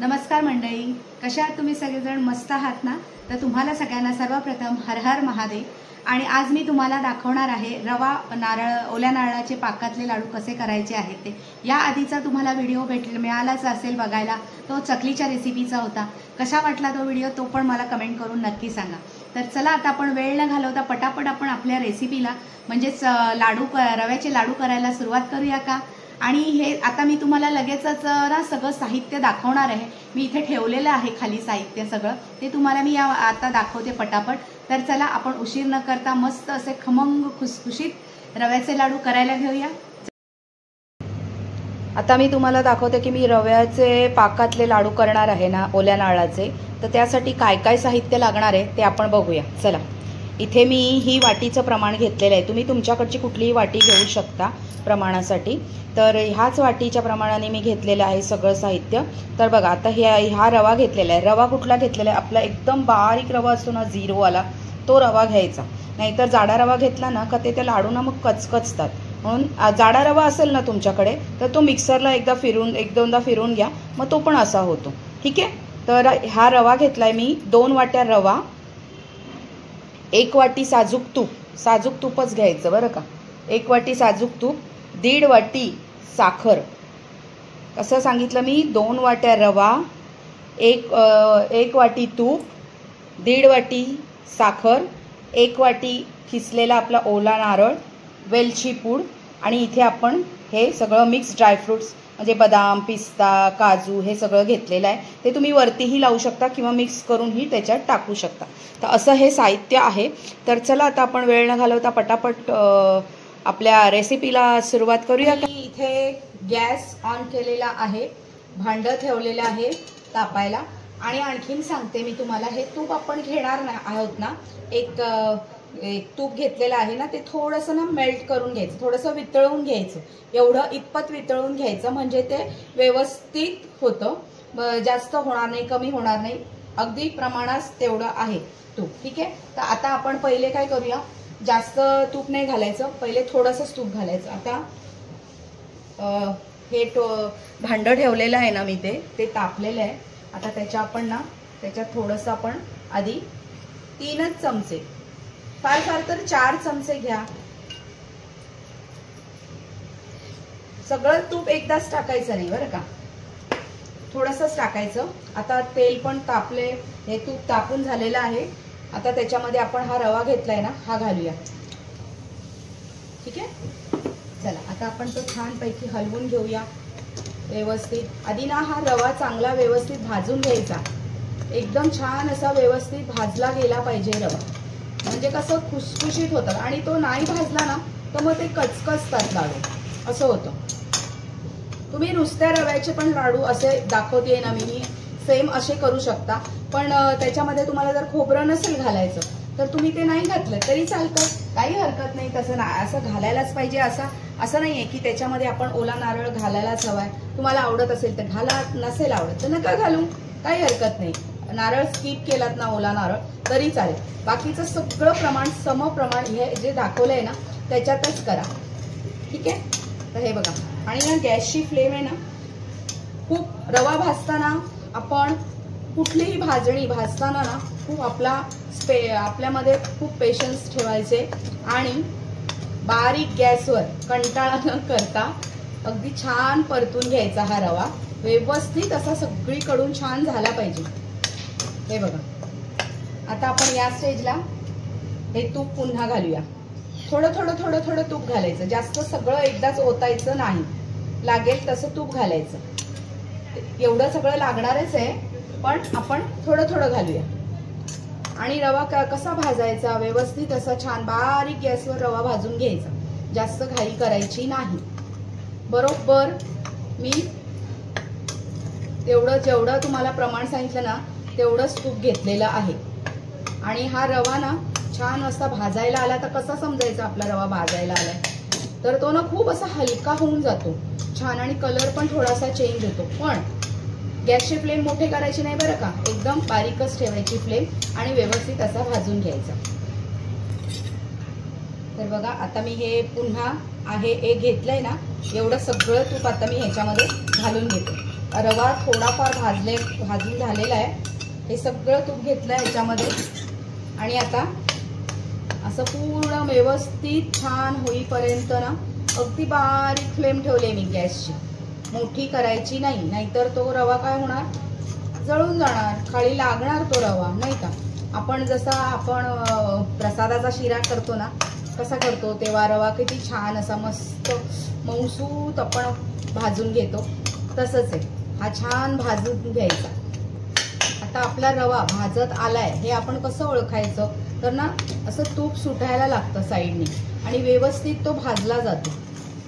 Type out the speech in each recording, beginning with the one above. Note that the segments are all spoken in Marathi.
नमस्कार मंडळी, कशा आहात तुम्ही सगळेजण? मस्त आहात ना? तर तुम्हाला सगळ्यांना सर्वप्रथम हर हर महादेव. आणि आज मी तुम्हाला दाखवणार आहे रवा नारळ ओल्या नारळाचे पाकातले लाडू कसे करायचे आहेत ते. या आधीचा तुम्हाला व्हिडिओ मिळालाच असेल बघायला, तो चकलीच्या रेसिपीचा होता. कसा वाटला तो व्हिडिओ तो पण मला कमेंट करून नक्की सांगा. तर चला आता आपण वेळ न घालवता पटापट आपण आपल्या रेसिपीला म्हणजेच रव्याचे लाडू करायला सुरुवात करूया का? आणि हे आता मी तुम्हाला लगेचच ना सगळं साहित्य दाखवणार आहे. मी इथे ठेवलेलं आहे खाली साहित्य सगळं, ते तुम्हाला मी आता दाखवते पटापट. तर चला आपण उशीर न करता मस्त असे खमंग खुसखुशीत रव्याचे लाडू करायला घेऊया. आता मी तुम्हाला दाखवते की मी रव्याचे पाकातले लाडू करणार आहे ना ओल्या नारळाचे. तर त्यासाठी काय काय साहित्य लागणार आहे ते आपण बघूया. चला, इथे मी ही वाटीचं प्रमाण घेतलेलं आहे. तुम्ही तुमच्याकडची कुठलीही वाटी घेऊ शकता प्रमाणासाठी. तर ह्याच वाटीच्या प्रमाणाने मी घेतलेलं आहे सगळं साहित्य. तर बघा आता हा रवा घेतलेला आहे. रवा कुठला घेतलेला आहे? आपला एकदम बारीक रवा असतो ना, झिरोवाला, तो रवा घ्यायचा. नाहीतर जाडा रवा घेतला ना का ते लाडू ना मग कचकचतात. म्हणून जाडा रवा असेल ना तुमच्याकडे तर तो मिक्सरला एक दोनदा फिरून घ्या, मग तो पण असा होतो. ठीक आहे. तर हा रवा घेतलाय मी 2 वाट्या रवा, 1 वाटी साजूक तूपच घ्यायचं बरं का. 1 वाटी साजूक तूप, 1.5 वाटी साखर. कसं सांगितलं मी? 2 वाट्या रवा, 1 वाटी तूप, 1.5 वाटी साखर, 1 वाटी खिसलेला आपला ओला नारळ, वेलची पूड. आणि इथे आपण हे सगळं मिक्स ड्रायफ्रुट्स म्हणजे बदाम, पिस्ता, काजू हे सगळं घेतलेलं आहे. ते तुम्ही वरतीही लावू शकता किंवा मिक्स करूनही त्याच्यात टाकू शकता. तर असं हे साहित्य आहे. तर चला आता आपण वेळ न घालवता पटापट आपल्या रेसिपीला सुरुवात करूया. इथे गॅस ऑन केलेला आहे, भांडं ठेवलेलं आहे तापायला. आणि आणखीन सांगते मी तुम्हाला, हे तूप आपण घेणार आहोत ना, एक तूप घेतलेलं आहे ना, ते थोडंसं ना मेल्ट करून घ्यायचं, थोडंसं वितळवून घ्यायचं. एवढं इतपत वितळवून घ्यायचं म्हणजे ते व्यवस्थित होतं. जास्त होणार नाही, कमी होणार नाही, अगदी प्रमाणात तेवढं आहे तूप. ठीक आहे. तर आता आपण पहिले काय करूया, जास्त तूप नाही घालायचं, पहिले थोडंसंच तूप घालायचं. आता हे भांडं ठेवलेलं आहे ना मी, ते तापलेलं आहे. आता त्याच्यात थोडंसं आपण आधी 3च चमचे, फार तर 4 चमचे घ्या. सगळं तूप एकदाच टाकायचं नाही बरं का, थोडंसंच टाकायचं. आता तेल पण तापले, हे तूप तापून झालेलं आहे. आता त्याच्यामध्ये आपण हा रवा घेतलाय ना, हा घालूया. ठीक आहे. चला आता आपण तो छानपैकी हलवून घेऊया व्यवस्थित. आधी ना हा रवा चांगला व्यवस्थित भाजून घ्यायचा. एकदम छान असा व्यवस्थित भाजला गेला पाहिजे रवा, म्हणजे कसं खुसखुशीत होतं. आणि तो नाही भाजला ना तर मग ते कचकचतात लाडू, असं होतं. तुम्ही नुसत्या रव्याचे पण लाडू असे दाखवते ना मी, सेम असे करू शकता. पण त्याच्यामध्ये तुम्हाला जर खोबरं नसेल घालायचं तर तुम्ही ते नाही घातलं तरी चालतं, काही हरकत नाही. तसं नाही, असं घालायलाच पाहिजे असं नाहीये की त्याच्यामध्ये आपण ओला नारळ घालायलाच हवाय. तुम्हाला आवडत असेल तर घाला, नसेल आवडत तर नका घालू, काही हरकत नाही. नारळ स्किप केलात ना, ओला नारळ, तरी चालेल. बाकीचं सगळं प्रमाण समप्रमाण हे जे दाखवलंय ना त्याच्यातच करा. ठीक आहे. तर हे बघा. आणि ना गॅसची फ्लेम आहे ना, खूप रवा भाजताना आपण कुठलीही भाजणी भाजताना ना खूप आपल्यामध्ये खूप पेशन्स ठेवायचे. आणि बारीक गॅसवर कंटाळा न करता अगदी छान परतून घ्यायचा हा रवा. व्यवस्थित असा सगळीकडून छान झाला पाहिजे. हे बघा. आता आपण या स्टेजला हे तूप पुन्हा घालूया. थोडं तूप घालायचं, जास्त सगळं एकदाच ओतायचं नाही, लागेल तसं तूप घालायचं. एवढं सगळं लागणारच आहे, पण आपण थोडं घालूया. आणि रवा कसा भाजायचा? व्यवस्थित असा छान बारीक गॅसवर रवा भाजून घ्यायचा, जास्त घाई करायची नाही. बरोबर मी जेवढं तुम्हाला प्रमाण सांगितलं ना तेवढंच तूप घेतलेलं आहे. आणि हा रवा ना छान असा भाजायला आला तर कसा समजायचा आपला रवा भाजायला आलाय? तर तो ना खूप असा हलका होऊन जातो छान, आणि कलर पण थोडासा चेंज होतो. पण गॅसची फ्लेम मोठी करायची नाही बरं का, एकदम बारीकच ठेवायची फ्लेम आणि व्यवस्थित असा भाजून घ्यायचा. तर बघा आता मी हे पुन्हा आहे एक घेतलंय ना, एवढं सगळं तूप आता मी ह्याच्यामध्ये घालून घेते. रवा थोडाफार भाजून झालेला आहे. हे सगळं तूप घेतलं ह्याच्यामध्ये आणि आता असं पूर्ण व्यवस्थित छान होईपर्यंत ना अगदी बारीक फ्लेम ठेवले मी गॅसची. मोठी करायची नाही, नाहीतर तो रवा काय होणार, जळून जाणार, खाली लागणार तो रवा, नाही का. आपण जसा प्रसादाचा शिरा करतो ना कसा करतो, तेव्हा रवा किती छान असा मस्त मऊसूत आपण भाजून घेतो, तसंच आहे. हा छान भाजून घ्यायचा. आता आपला रवा भाजत आलाय हे आपण कसं ओळखायचं, तर ना असं तूप सुटायला लागतं साईडने आणि व्यवस्थित तो भाजला जातो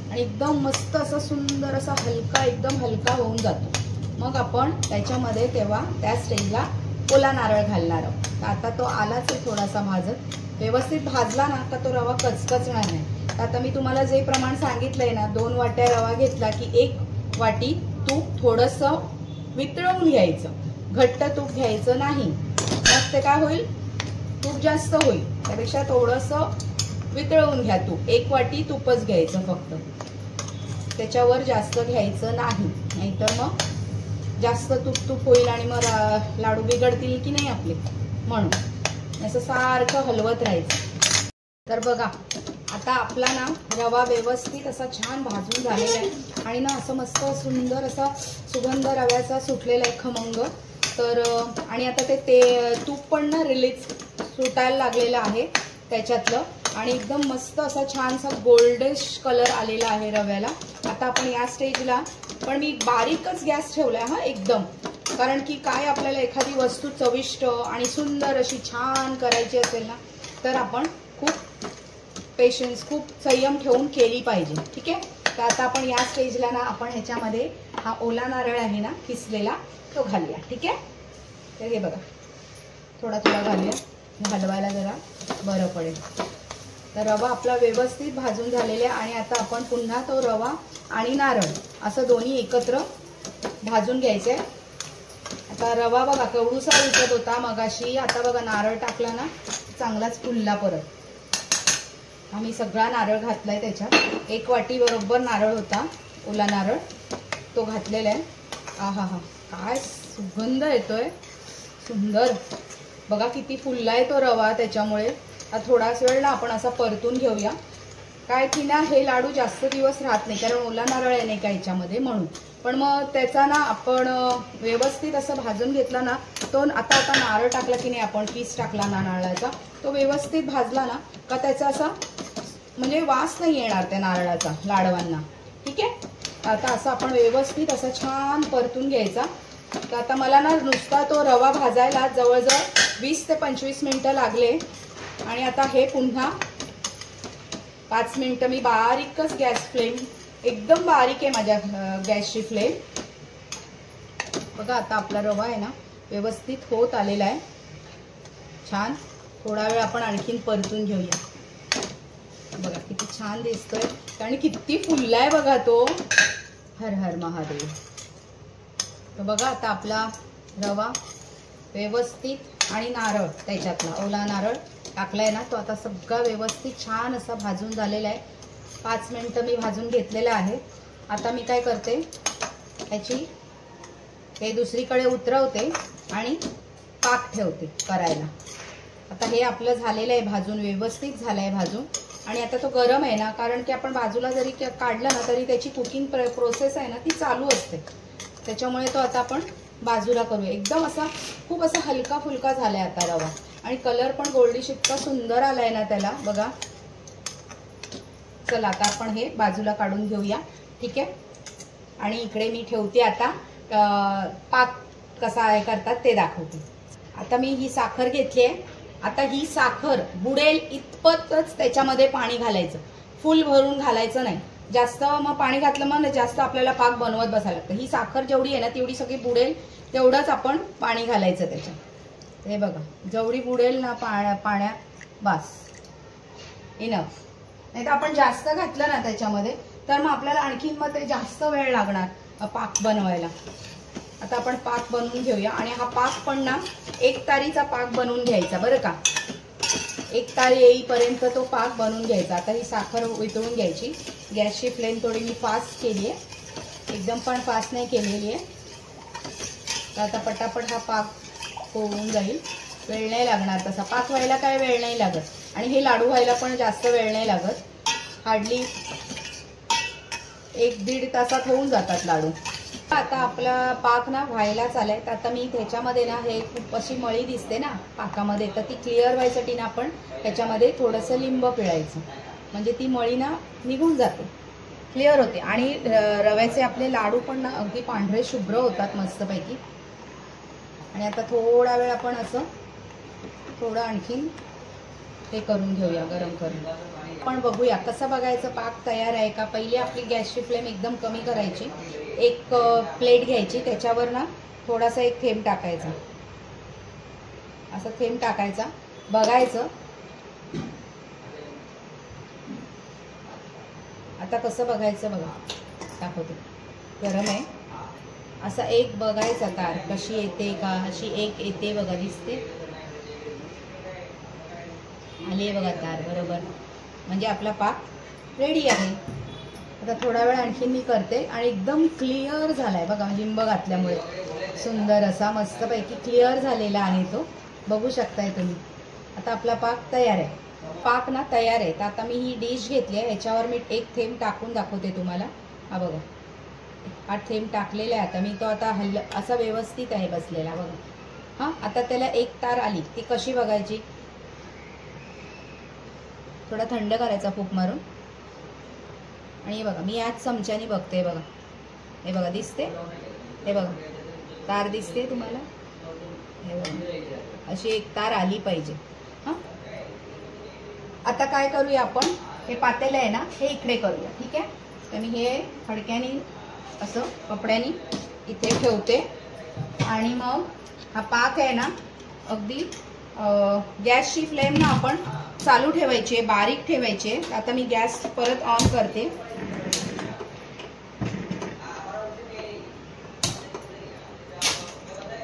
आणि एकदम मस्त असा सुंदर असा हलका, एकदम हलका होऊन जातो. मग आपण त्याच्यामध्ये तेव्हा त्या स्टेजला ओला नारळ घालणार आहोत. तर आता तो आलाच आहे थोडासा भाजत, व्यवस्थित भाजला ना का तो रवा कचकचणार नाही. तर आता मी तुम्हाला जे प्रमाण सांगितलंय ना, 2 वाट्या रवा घेतला की 1 वाटी तूप थोडंसं वितळवून घ्यायचं, घट्ट तूप घ्यायचं नाही, मग ते काय होईल, तूप जास्त होईल. त्यापेक्षा थोडंसं वितळवून घ्या तूप. 1 वाटी तूपच घ्यायचं फक्त, त्याच्यावर जास्त घ्यायचं नाही, नाहीतर मग जास्त तूप होईल आणि मग लाडू बिघडतील की नाही आपले, म्हणून असं सारखं हलवत राहायचं. तर बघा आता आपला ना रवा व्यवस्थित असा छान भाजून झालेला आहे आणि ना असं मस्त सुंदर असा सुगंध रव्याचा सुटलेला आहे खमंग. तर आणि आता ते तूप पण ना रिलीज सुटायला लागलेलं आहे त्याच्यातलं आणि एकदम मस्त असा छानसा गोल्डिश कलर आलेला आहे रव्याला. आता आपण या स्टेजला पण मी बारीकच गॅस ठेवलाय हा एकदम, कारण की काय आपल्याला एखादी वस्तू चविष्ट आणि सुंदर अशी छान करायची असेल ना, तर आपण खूप पेशन्स, खूप संयम ठेवून केली पाहिजे. ठीक आहे. तर आता आपण या स्टेजला ना आपण ह्याच्यामध्ये हा ओला नारळ आहे ना किसलेला तो घालूया. ठीक आहे. तर हे बघा थोडा थोडा घालूया, हलवायला जरा बरं पडेल. तर रवा आपला व्यवस्थित भाजून झालेला आहे आणि आता आपण पुन्हा तो रवा आणि नारळ असं दोन्ही एकत्र भाजून घ्यायचे. आता रवा बघा केवढूसा उठत होता मगाशी, आता बघा नारळ टाकला ना चांगलाच फुलला परत. आम्ही सगळा नारळ घातलाय त्याच्यात. 1 वाटी बरोबर नारळ होता, ओला नारळ तो घातलेला आहे. आहा हा काय सुगंध येतोय सुंदर. बघा किती फुललाय तो रवा. त्याच्यामुळे थोडाच वेळ ना आपण असा परतून घेऊया. काय की ना हे लाडू जास्त दिवस राहत नाही, कारण ओला नारळ आहे नाही का याच्यामध्ये, म्हणून. पण मग त्याचा ना आपण व्यवस्थित असं भाजून घेतला ना, तो आता नारळ टाकला की नाही आपण, पीस टाकला ना नारळाचा, तो व्यवस्थित भाजला ना का त्याचा असा म्हणजे वास नाही येणार त्या नारळाचा लाडवांना. ठीक आहे. आता असं आपण व्यवस्थित असं छान परतून घ्यायचा. तर आता मला ना नुसता तो रवा भाजायला जवळजवळ 20 ते 25 मिनिटं लागले आणि आता हे पुन्हा 5 मिनिटं मी बारीकच गॅस फ्लेम, एकदम बारीक आहे माझ्या गॅसची फ्लेम. बघा आता आपला रवा आहे ना व्यवस्थित होत आलेला आहे छान. थोडा वेळ आपण आणखीन परतून घेऊया. बघा किती छान दिसतोय आणि किती फुललाय बघा तो. हर हर महादेव. तर बघा आता आपला रवा व्यवस्थित आणि नारळ त्याच्यातला ओला नारळ टाकलाय ना, तो आता सगळा व्यवस्थित छान असा भाजून झालेला आहे. 5 मिनिटं मी भाजून घेतलेलं आहे. आता मी काय करते, ह्याची हे दुसरीकडे उतरवते आणि पाक ठेवते करायला. आता हे आपलं झालेलं आहे भाजून, व्यवस्थित झालं आहे भाजून. आणि आता तो गरम आहे ना, कारण की आपण बाजूला जरी काढला ना तरी त्याची कुकिंग प्रोसेस आहे ना ती चालू असते, त्याच्यामुळे तो आता आपण बाजूला करूया. एकदम असा खूप असा हलका फुलका झालाय आता रवा आणि कलर पण गोल्डिश इतका सुंदर आलाय ना त्याला बघा. चला आता आपण हे बाजूला काढून घेऊया. ठीक आहे. आणि इकडे मी ठेवते आता पाक कसा आहे करतात ते दाखवते. आता मी ही साखर घेतली आहे. आता ही साखर बुडेल इतपतच त्याच्यामध्ये पाणी घालायचं, फुल भरून घालायचं नाही जास्त. मग पाणी घातलं मग जास्त आपल्याला पाक बनवत बसायला लागतं. ही साखर जेवढी आहे ना तेवढी सगळी बुडेल तेवढंच आपण पाणी घालायचं त्याच्यात. हे बघा जेवढी बुडेल ना पाण्यात बस इनफ. नाही तर आपण जास्त घातलं ना त्याच्यामध्ये तर मग आपल्याला आणखीन मग ते जास्त वेळ लागणार पाक बनवायला. आता आपण पाक बनवून घेऊया आणि हा पाक पण ना 1 तारीचा पाक बनवून घ्यायचा बरं का. 1 तारी येईपर्यंत तो पाक बनवून घ्यायचा. आता ही साखर वितळून घ्यायची. गॅसची फ्लेम थोडी मी फास्ट केली आहे, एकदम पण फास्ट नाही केलेली आहे. तर आता पटापट हा पाक होऊन जाईल. वेळ नाही लागणार तसा. पाक व्हायला काय वेळ नाही लागत आणि हे लाडू व्हायला पण जास्त वेळ नाही लागत. हार्डली 1-1.5 तासात होऊन जातात लाडू. आता आपला पाक ना व्हायलाच आलाय. तर आता मी त्याच्यामध्ये ना हे खूप अशी मळी दिसते ना पाकामध्ये, तर ती क्लिअर व्हायसाठी ना आपण त्याच्यामध्ये थोडंसं लिंब पिळायचं, म्हणजे ती मळी ना निघून जाते, क्लिअर होते. आणि रव्याचे आपले लाडू पण ना अगदी पांढरे शुभ्र होतात मस्तपैकी. आणि आता थोडा वेळ आपण असं थोडं आणखीन हे करून घेऊया, गरम करून. पण बघूया कसं बघायचं पाक तयार आहे का. पहिले आपली गॅसची फ्लेम एकदम कमी करायची. एक प्लेट घ्यायची, त्याच्यावर ना थोडासा एक थेंब टाकायचा, असं थेंब टाकायचा, बघायचं. आता कसं बघायचं बघा, दाखवते. गरम आहे असा एक बघायचा तार कशी येते का. अशी एक येते बघा, दिसते, आली आहे बघा तार, बरोबर. म्हणजे आपला पाक रेडी आहे. आता थोडा वेळ आणखीन मी करते आणि एकदम क्लिअर झालाय बघा, लिंब घातल्यामुळे सुंदर असा मस्तपैकी क्लिअर झालेला आहे तो, बघू शकताय तुम्ही. आता आपला पाक तयार आहे. पाक ना तयार आहे. तर आता मी ही डिश घेतली आहे, ह्याच्यावर मी एक थेंब टाकून दाखवते तुम्हाला. हा बघा, हा थेंब टाकलेला आहे. आता मी तो आता असा व्यवस्थित आहे बसलेला बघा. हां, आता त्याला एक तार आली, ती कशी बघायची. थोडा थंड करायचा फूक मारून. आणि हे बघा, मी याच चमच्याने बघते बघा. हे बघा, दिसते, हे बघा तार दिसते तुम्हाला. हे बघा, अशी एक तार आली पाहिजे. हां, आता काय करूया आपण, हे पातेलं आहे ना, हे इकडे करूया. ठीक आहे. तर मी हे फडक्याने असं कपड्याने इथे ठेवते. आणि मग हा पाक आहे ना, अगदी गॅसची फ्लेम ना आपण चालू ठेवायची आहे, बारीक ठेवायची आहे. आता मी गॅस परत ऑन करते.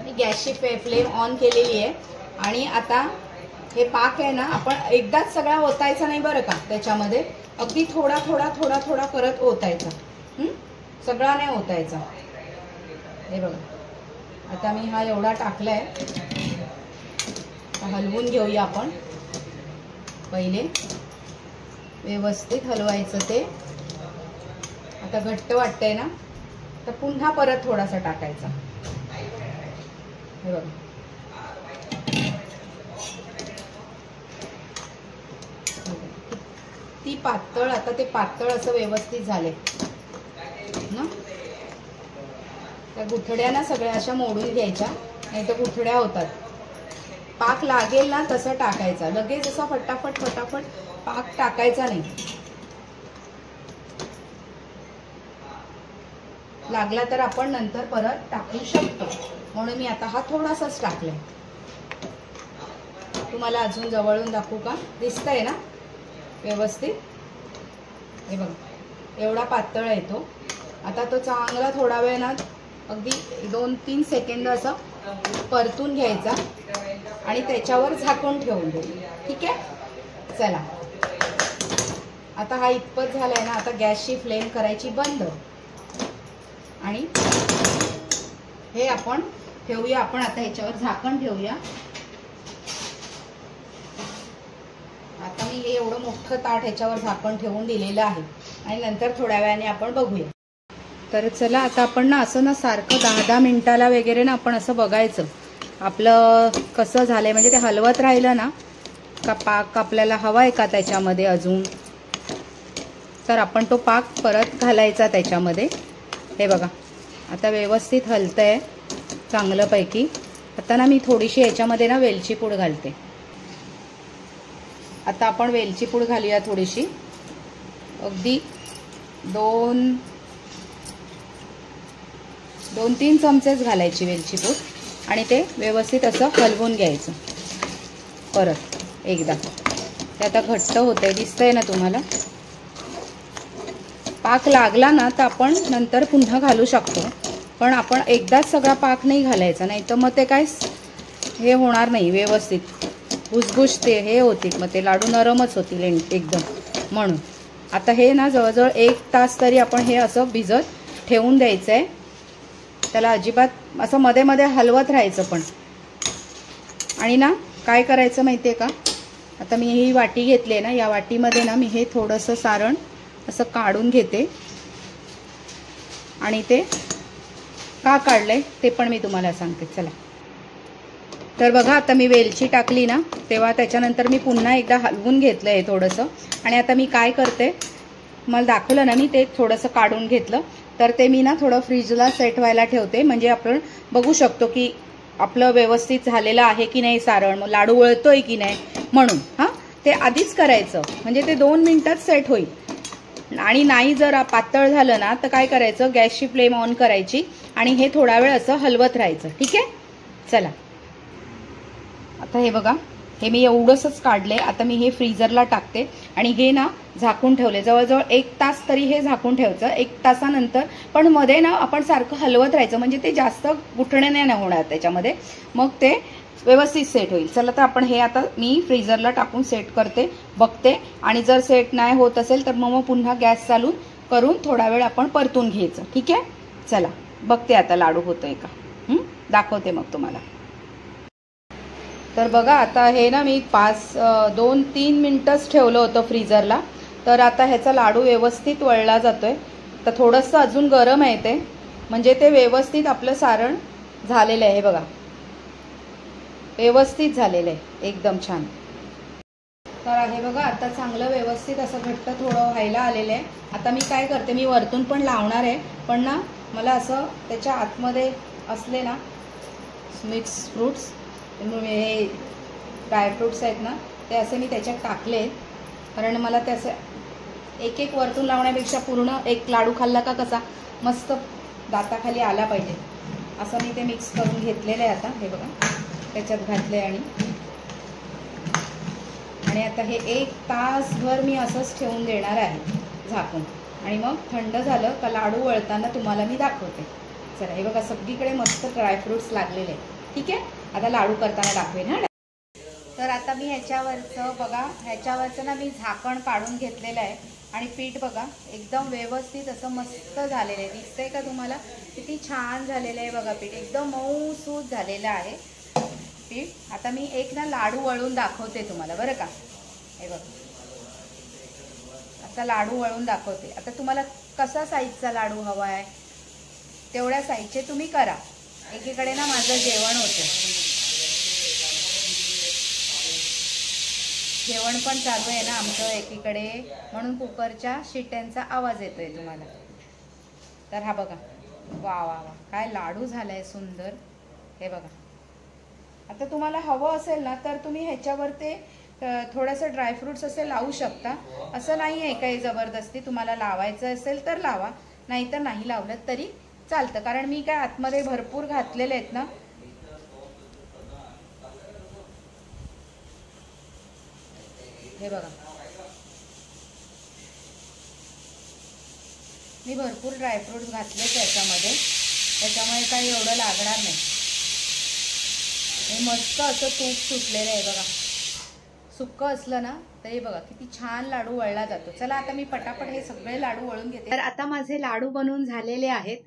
मी गॅसची फ्लेम ऑन केलेली आहे. आणि आता हे पाक आहे ना, आपण एकदाच सगळा ओतायचा नाही बरं का. त्याच्यामध्ये अगदी थोडा थोडा थोडा थोडा करत ओतायचा, सगळा नाही ओतायचा. हे बघा, आता मी हा एवढा टाकलाय. हलवून घेऊया आपण. पहिले व्यवस्थित हलवायचं ते. आता घट्ट वाटतंय ना, तर पुन्हा परत थोडासा टाकायचा. हे बघा, ती पातळ. आता ते पातळ असं व्यवस्थित झाले ना. त्या गुठड्या ना सगळ्या अशा मोडून घ्यायच्या, नाही तर गुठड्या होतात. पाक लागेल ना तसं टाकायचा, लगेच असा फटाफट फटाफट पाक टाकायचा नाही. लागला तर आपण नंतर परत टाकू शकतो, म्हणून मी आता हा थोडासाच टाकलाय. तुम्हाला अजून जवळून दाखवू का, दिसतंय ना व्यवस्थित. हे बघ, एवढा पातळ आहे तो. आता तो चांगला थोडा वेळ ना, अगदी 2-3 सेकंद असं परतून घ्यायचा आणि त्याच्यावर झाकून ठेवून देऊ. ठीक आहे. चला, आता हा इतपत झालाय ना. आता गॅसची फ्लेम करायची बंद आणि हे आपण ठेवूया. आपण आता ह्याच्यावर झाकण ठेवूया. आता मी हे एवढं मोठं ताट ह्याच्यावर झाकण ठेवून दिलेलं आहे आणि नंतर थोड्या वेळाने आपण बघूया. तर चला, आता आपण ना असं ना सारखं 10-10 मिनिटाला वगैरे ना आपण असं बघायचं आपलं कसं झालंय. म्हणजे ते हलवत राहिलं ना का पाक आपल्याला हवा आहे का त्याच्यामध्ये अजून, तर आपण तो पाक परत घालायचा त्याच्यामध्ये. हे बघा, आता व्यवस्थित हलतंय चांगल्यापैकी. आता ना मी थोडीशी याच्यामध्ये ना वेलची पूड घालते. आता आपण वेलची पूड घालूया थोडीशी, अगदी 2-3 चमचेच घालायची वेलची पूड. आणि ते व्यवस्थित असं हलवून घ्यायचं परत एकदा. ते आता घट्ट होतंय, दिसतंय ना तुम्हाला. पाक लागला ना तर आपण नंतर पुन्हा घालू शकतो, पण आपण एकदाच सगळा पाक नाही घालायचा, नाही तर मग ते काय हे होणार नाही व्यवस्थित, भुसभुस हे होतील, मग ते लाडू नरमच होतील एकदम. म्हणून आता हे ना जवळजवळ 1 तास तरी आपण हे असं भिजत ठेवून द्यायचं आहे. त्याला अजिबात असं मध्ये मध्ये हलवत राहायचं पण. आणि ना काय करायचं माहितीये का, आता मी ही वाटी घेतली आहे ना, या वाटीमध्ये ना मी हे थोडंसं सारण असं काढून घेते. आणि ते का काढलंय ते पण मी तुम्हाला सांगते. चला, तर बघा आता मी वेलची टाकली ना, तेव्हा त्याच्यानंतर मी पुन्हा एकदा हलवून घेतलं आहे थोडंसं. आणि आता मी काय करते, मला दाखवलं ना मी ते थोडंसं काढून घेतलं, तर ते मी ना थोडं फ्रीजला सेट व्हायला ठेवते. म्हणजे आपण बघू शकतो की आपलं व्यवस्थित झालेलं आहे की नाही सारण, मग लाडू वळतोय की नाही म्हणून. हां, ते आधीच करायचं म्हणजे ते 2 मिनिटात सेट होईल. आणि नाही जर पातळ झालं ना तर काय करायचं, गॅसची फ्लेम ऑन करायची आणि हे थोडा वेळ असं हलवत राहायचं. ठीक आहे, चला. आता हे बघा, हे मी एवढंसच काढले. आता मी हे फ्रीजरला टाकते आणि हे ना झाकून ठेवले. जवळजवळ 1 तास तरी हे झाकून ठेवायचं. 1 तासानंतर पण मध्ये ना आपण सारखं हलवत राहायचं, म्हणजे ते जास्त गुठणे नाही होणार त्याच्यामध्ये, मग ते व्यवस्थित सेट होईल. चला, तर आपण हे आता मी फ्रीजरला टाकून सेट करते, बघते. आणि जर सेट नाही होत असेल तर मग पुन्हा गॅस चालू करून थोडा वेळ आपण परतून घ्यायचं. ठीक आहे, चला बघते आता लाडू होतोय का, दाखवते मग तुम्हाला. तर बघा, आता हे ना मी 2-3 मिनिटच ठेवलं होतं फ्रीजरला. तर आता ह्याचा लाडू व्यवस्थित वळला जातोय. तर थोडंसं अजून गरम आहे ते, म्हणजे ते व्यवस्थित आपलं सारण झालेलं आहे. बघा, व्यवस्थित झालेलं आहे, एकदम छान. तर हे बघा, आता चांगलं व्यवस्थित असं घट्ट थोडं व्हायला आलेलं आहे. आता मी काय करते, मी वरतून पण लावणार आहे, पण ना मला असं त्याच्या आतमध्ये असले ना मिक्स फ्रूट्स, हे ड्रायफ्रूट्स आहेत ना, ते असे मी त्याच्यात टाकले. कारण मला ते असं एक एक वरतून लावण्यापेक्षा पूर्ण एक लाडू खाल्ला का कसा मस्त दाताखाली आला पाहिजे, असं मी ते मिक्स करून घेतलेलं आहे. आता हे बघा त्याच्यात घातले आणि आता हे 1 तासभर मी असंच ठेवून देणार आहे झाकून. आणि मग थंड झालं का लाडू वळताना तुम्हाला मी दाखवते. चला, हे बघा सगळीकडे मस्त ड्रायफ्रूट्स लागलेले आहेत. ठीक आहे, आता लाडू करताना दाखवेन. हां, तर आता मी ह्याच्यावरचं बघा, ह्याच्यावरचं ना मी झाकण काढून घेतलेलं आहे. आणि पीठ बघा एकदम व्यवस्थित असं मस्त झालेलं आहे. दिसतंय का तुम्हाला, किती छान झालेलं आहे बघा. पीठ एकदम मऊसूत झालेलं आहे पीठ. आता मी एक ना लाडू वळून दाखवते तुम्हाला बरं का. हे बघा, आता लाडू वळून दाखवते. आता तुम्हाला कसा साईजचा लाडू हवा आहे तेवढ्या साईजचे तुम्ही करा. एकीकडे ना माझं जेवण होतं, जेवण पण चालू आहे ना आमचं एकीकडे, म्हणून कुकरच्या शिट्यांचा आवाज येतोय तुम्हाला. तर हा बघा, वा वा वा, काय लाडू झालाय सुंदर. हे बघा, आता तुम्हाला हवं असेल ना तर तुम्ही ह्याच्यावर ते थोडंसं ड्रायफ्रूट्स असे लावू शकता. असं नाही आहे काही जबरदस्ती, तुम्हाला लावायचं असेल तर लावा, नाहीतर नाही लावलं तरी चालतं. कारण मी काय आतमध्ये भरपूर घातलेले आहेत ना. हे बघा, मी भरपूर ड्रायफ्रूट्स घातले त्याच्यामध्ये, त्याच्यामुळे काही एवढं लागणार नाही. हे मस्त असं तूप सुटलेलं आहे बघा. सुक्क असलं ना तरी बघा किती छान लाडू वळला जातो. चला, आता मी पटापट हे सगळे लाडू वळून घेते. तर आता माझे लाडू बनवून झालेले आहेत.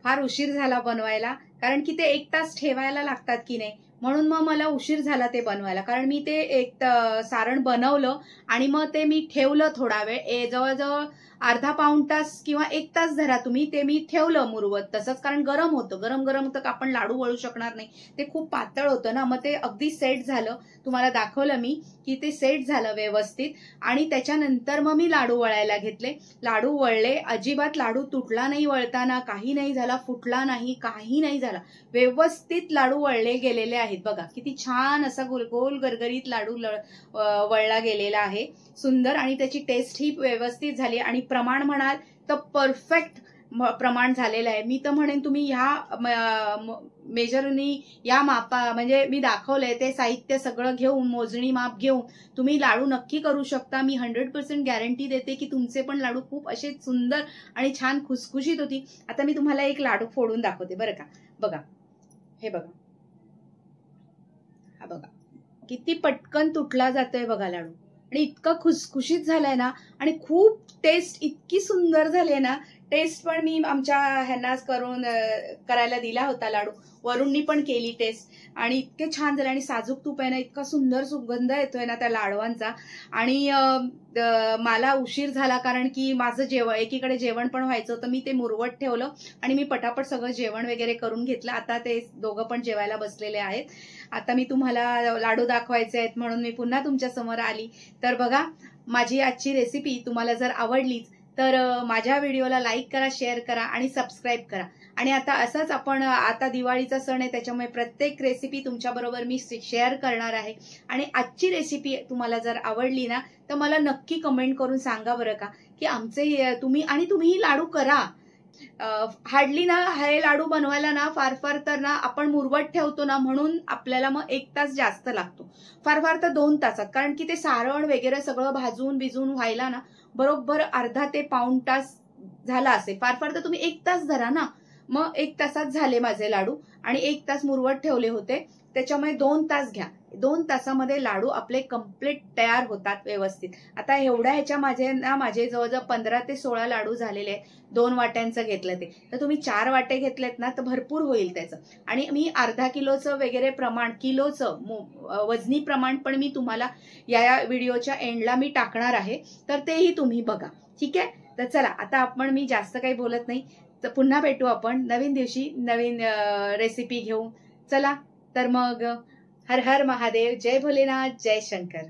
फार उशीर झाला बनवायला, कारण की ते 1 तास ठेवायला लागतात की नाही, म्हणून मग मला उशीर झाला ते बनवायला. कारण मी ते सारण बनवलं आणि मग ते मी ठेवलं थोडा वेळ, जवळजवळ अर्धा पाऊण तास किंवा 1 तास धरा तुम्ही, ते मी ठेवलं मुरवत तसंच. कारण गरम होतं, गरम गरम तर आपण लाडू वळू शकणार नाही, ते खूप पातळ होतं ना. मग ते अगदी सेट झालं, तुम्हाला दाखवलं मी की ते सेट झालं व्यवस्थित. आणि त्याच्यानंतर मग मी लाडू वळायला घेतले. लाडू वळले, अजिबात लाडू तुटला नाही वळताना, काही नाही झाला, फुटला नाही, काही नाही झाला, व्यवस्थित लाडू वळले गेलेले आहेत. बघा किती छान असा गोल गरगरीत लाडू वळला गेलेला आहे, सुंदर. आणि त्याची टेस्ट ही व्यवस्थित झाली. आणि प्रमाण म्हणाल तर परफेक्ट प्रमाण झालेलं आहे. मी तर म्हणेन तुम्ही ह्या मेजरनी, या मापा, म्हणजे मी दाखवलंय ते साहित्य सगळं घेऊन, मोजणी माप घेऊन तुम्ही लाडू नक्की करू शकता. मी 100% गॅरंटी देते की तुमचे पण लाडू खूप असे सुंदर आणि छान खुसखुशीत होती. आता मी तुम्हाला एक लाडू फोडून दाखवते बरं का. बघा, हे बघा, हा बघा किती पटकन तुटला जातोय बघा लाडू. आणि इतका खुसखुशीत झालाय ना, आणि खूप टेस्ट इतकी सुंदर झाली आहे ना, टेस्ट पण मी आमच्या ह्यांना करून करायला दिला होता लाडू. वरुणनी पण केली टेस्ट आणि इतके छान झाले. आणि साजूक तूप आहे ना, इतका सुंदर सुगंध येतोय ना त्या लाडवांचा. आणि मला उशीर झाला कारण की माझं एकीकडे जेवण पण व्हायचं होतं. मी ते मुरवत ठेवलं आणि मी पटापट सगळं जेवण वगैरे करून घेतलं. आता ते दोघं पण जेवायला बसलेले आहेत. आता मी तुम्हाला लाडू दाखवायचे आहेत म्हणून मी पुन्हा तुमच्या समोर आली. तर बघा, माझी आजची रेसिपी तुम्हाला जर आवडलीच तर माझ्या व्हिडिओला लाईक करा, शेअर करा आणि सबस्क्राईब करा. आणि आता असंच आपण, आता दिवाळीचा सण आहे त्याच्यामुळे प्रत्येक रेसिपी तुमच्याबरोबर मी शेअर करणार आहे. आणि आजची रेसिपी तुम्हाला जर आवडली ना तर मला नक्की कमेंट करून सांगा बरं का, की आमचे तुम्ही लाडू करा. हार्डली ना हे लाडू बनवायला ना फार तर ना आपण मुरवत ठेवतो ना, म्हणून आपल्याला मग 1 तास जास्त लागतो. फार तर 2 तासात, कारण की ते सारण वगैरे सगळं भाजून बिजून व्हायला ना बरोबर अर्धा ते पाऊण तास झाला असेल. फार तर तुम्ही 1 तास धरा ना. मग 1 तासात झाले माझे लाडू. आणि 1 तास मुरवत ठेवले होते, त्याच्यामुळे 2 तास घ्या. 2 तासामध्ये लाडू आपले कम्प्लीट तयार होतात व्यवस्थित. आता एवढ्या ह्याच्या माझे जवळजवळ 15 ते 16 लाडू झालेले आहेत. 2 वाट्यांचं घेतलं ते, तर तुम्ही 4 वाटे घेतलेत ना तर भरपूर होईल त्याचं. आणि मी अर्धा किलोचं वगैरे प्रमाण, किलोचं वजनी प्रमाण पण मी तुम्हाला या व्हिडिओच्या एंडला मी टाकणार आहे, तर तेही तुम्ही बघा. ठीक आहे. तर चला, आता मी जास्त काही बोलत नाही, तर पुन्हा भेटू आपण नवीन दिवशी नवीन रेसिपी घेऊन. चला तर मग, हर हर महादेव, जय भोलेनाथ, जय शंकर.